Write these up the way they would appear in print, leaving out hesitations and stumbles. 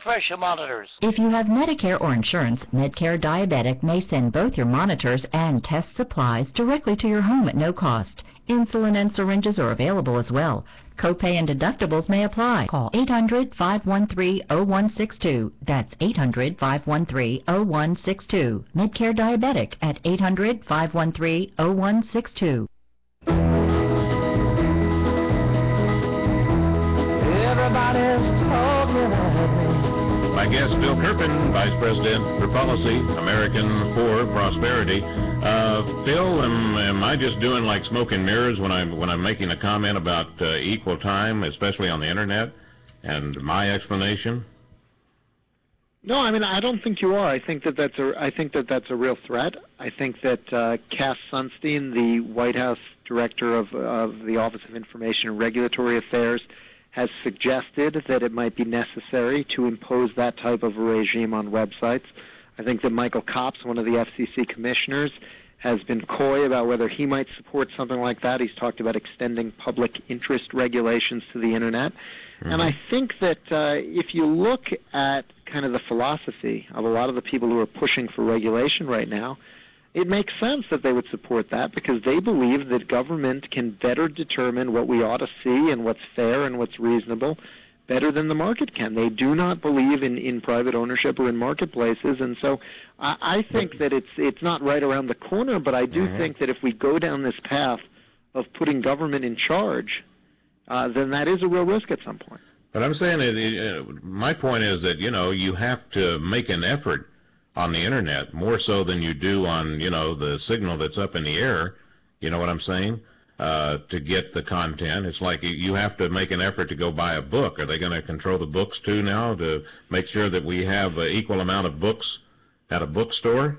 pressure monitors. If you have Medicare or insurance, Medcare Diabetic may send both your monitors and test supplies directly to your home at no cost. Insulin and syringes are available as well. Copay and deductibles may apply. Call 800-513-0162. That's 800-513-0162. Medcare Diabetic at 800-513-0162. Everybody's talking at me. My guest, Bill Kirpin, Vice President for Policy, American for Prosperity. Phil, am I just doing like smoke and mirrors when I'm making a comment about equal time, especially on the internet, and my explanation? No, I mean, I don't think you are. I think that that's a real threat. I think that Cass Sunstein, the White House Director of the Office of Information and Regulatory Affairs, has suggested that it might be necessary to impose that type of a regime on websites. I think that Michael Copps, one of the FCC commissioners, has been coy about whether he might support something like that. He's talked about extending public interest regulations to the Internet. Mm-hmm. And I think that if you look at kind of the philosophy of a lot of the people who are pushing for regulation right now, it makes sense that they would support that because they believe that government can better determine what we ought to see and what's fair and what's reasonable better than the market can. They do not believe in private ownership or in marketplaces, and so I think that it's not right around the corner, but I do think that if we go down this path of putting government in charge, then that is a real risk at some point. But I'm saying, my point is that, you have to make an effort on the Internet, more so than you do on, the signal that's up in the air, you know what I'm saying, to get the content. It's like you have to make an effort to go buy a book. Are they going to control the books, too, now, to make sure that we have an equal amount of books at a bookstore?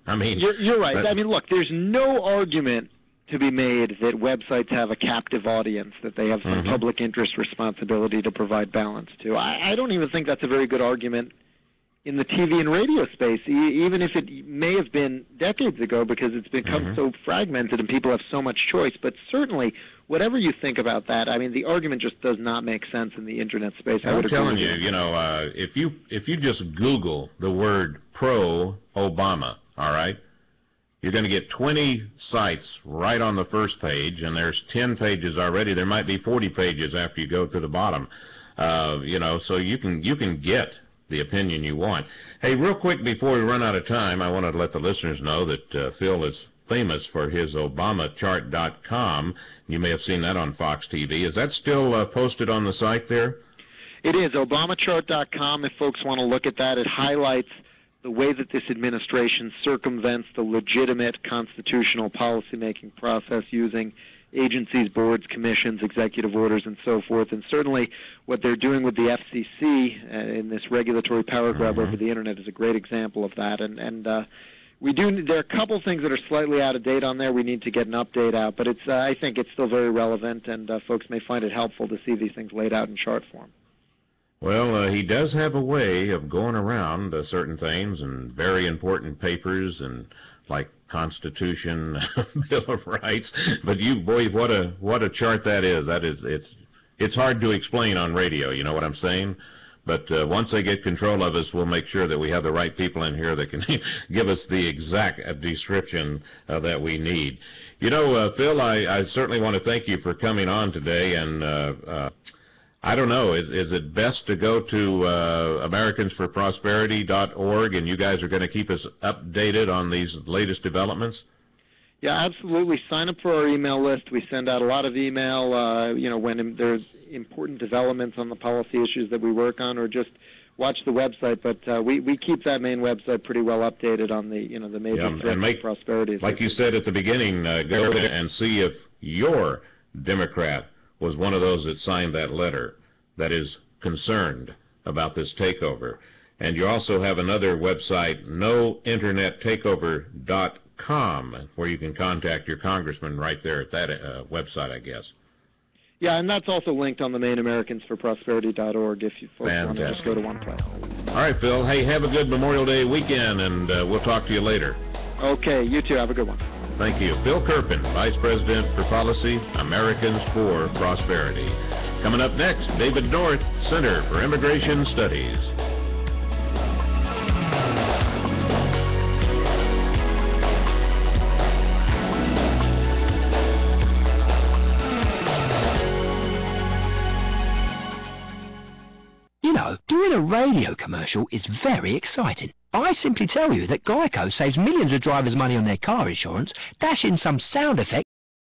I mean... You're right. I mean, look, there's no argument to be made that websites have a captive audience, that they have some public interest responsibility to provide balance to. I don't even think that's a very good argument in the TV and radio space, even if it may have been decades ago because it's become so fragmented and people have so much choice. But certainly, whatever you think about that, I mean, the argument just does not make sense in the Internet space. I'm telling you, if you just Google the word pro-Obama, all right, you're going to get 20 sites right on the first page, and there's 10 pages already. There might be 40 pages after you go to the bottom, so you can get the opinion you want. Hey, real quick before we run out of time, I wanted to let the listeners know that Phil is famous for his ObamaChart.com. You may have seen that on Fox TV. Is that still posted on the site there? It is, ObamaChart.com. If folks want to look at that, it highlights the way that this administration circumvents the legitimate constitutional policymaking process using agencies, boards, commissions, executive orders, and so forth. And certainly what they're doing with the FCC in this regulatory power grab over the Internet is a great example of that. And there are a couple things that are slightly out of date on there. We need to get an update out, but I think it's still very relevant, and folks may find it helpful to see these things laid out in chart form. Well, he does have a way of going around certain things and very important papers and like Constitution, Bill of Rights. But what a chart that is. It's hard to explain on radio, you know what I'm saying? But once they get control of us, we'll make sure that we have the right people in here that can give us the exact description that we need. Phil, I certainly want to thank you for coming on today, and I don't know, is it best to go to AmericansForProsperity.org, and you guys are going to keep us updated on these latest developments? Yeah, absolutely. Sign up for our email list. We send out a lot of email, when there's important developments on the policy issues that we work on, or just watch the website. But we keep that main website pretty well updated on the major threats to prosperity. Like you said at the beginning, go there and see if your Democrat was one of those that signed that letter that is concerned about this takeover. And you also have another website, nointernettakeover.com, where you can contact your congressman right there at that website, I guess. Yeah, and that's also linked on the main AmericansForProsperity.org if you folks want to just go to one place. All right, Phil. Hey, have a good Memorial Day weekend, and we'll talk to you later. Okay, you too. Have a good one. Thank you. Phil Kirpin, Vice President for Policy, Americans for Prosperity. Coming up next, David North, Center for Immigration Studies. Geico, doing a radio commercial is very exciting. I simply tell you that Geico saves millions of drivers money on their car insurance, dash in some sound effects